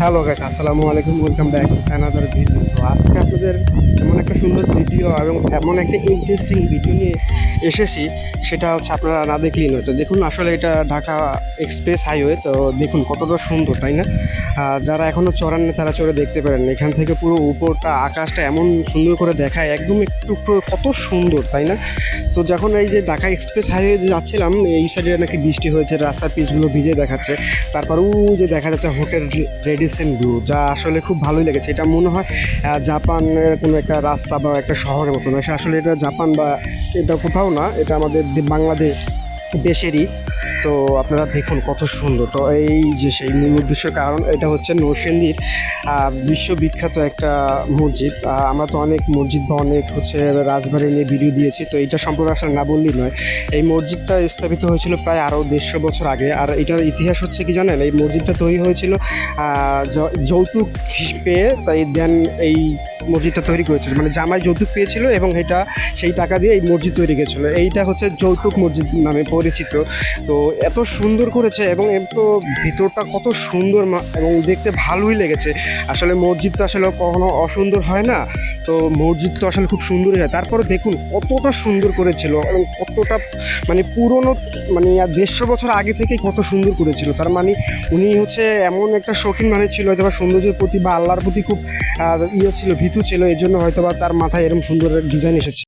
Hello guys, আসসালামু আলাইকুম, welcome back to another video. তো আজকে আপনাদের এমন একটা সুন্দর ভিডিও এবং এমন একটা ইন্টারেস্টিং ভিডিও নিয়ে এসেছি, সেটা হচ্ছে আপনারা না দেখলেই নয়। তো দেখুন, আসলে এটা ঢাকা এক্সপ্রেস হাইওয়ে। তো দেখুন কতটা সুন্দর, তাই না? যারা এখনও চড়াননি তারা চড়ে দেখতে পারেন। এখান থেকে পুরো উপরটা, আকাশটা এমন সুন্দর করে দেখায়, একদম একটু কত সুন্দর, তাই না? তো যখন এই যে ঢাকা এক্সপ্রেস হাইওয়ে যাচ্ছিলাম, এই সাইডে নাকি বৃষ্টি হয়েছে, রাস্তার পিচগুলো ভিজে দেখাচ্ছে। তারপর যে দেখা যাচ্ছে হোটেল রেডিসন ব্লু, যা আসলে খুব ভালোই লেগেছে। এটা মনে হয় জাপানের কোনো একটা রাস্তা বা একটা শহরের মতো না। আসলে এটা জাপান বা এটা কোথাও না, এটা আমাদের বাংলাদেশ দেশেরই। তো আপনারা দেখুন কত সুন্দর। তো এই যে সেই মূল উদ্দেশ্য, কারণ এটা হচ্ছে নরসিংদীর বিশ্ববিখ্যাত একটা মসজিদ। আমরা তো অনেক মসজিদ বা অনেক হচ্ছে রাজবাড়ি নিয়ে ভিডিও দিয়েছি, তো এটা সম্পর্কে আসলে না বললেই নয়। এই মসজিদটা স্থাপিত হয়েছিল প্রায় আরও 150 বছর আগে। আর এটার ইতিহাস হচ্ছে কি জানেন, এই মসজিদটা তৈরি হয়েছিল যৌতুক পেয়ে, তাই দেন এই মসজিদটা তৈরি করেছিল। মানে জামাই যৌতুক পেয়েছিল এবং এটা সেই টাকা দিয়ে এই মসজিদ তৈরি করেছিল। এইটা হচ্ছে যৌতুক মসজিদ নামে পরিচিত। তো এত সুন্দর করেছে এবং এত ভিতরটা কত সুন্দর এবং দেখতে ভালোই লেগেছে। আসলে মসজিদ তো আসলে কখনো অসুন্দর হয় না, তো মসজিদ তো আসলে খুব সুন্দরই হয়। তারপরে দেখুন কতটা সুন্দর করেছিল এবং কতটা মানে পুরনো, মানে 150 বছর আগে থেকেই কত সুন্দর করেছিল। তার মানে উনি হচ্ছে এমন একটা শৌখিন মানে ছিল, হয়তো বা সৌন্দর্যের প্রতি বা আল্লাহর প্রতি খুব ছিল, ভীতু ছিল। এই জন্য হয়তো বা তার মাথায় এরকম সুন্দর ডিজাইন এসেছে।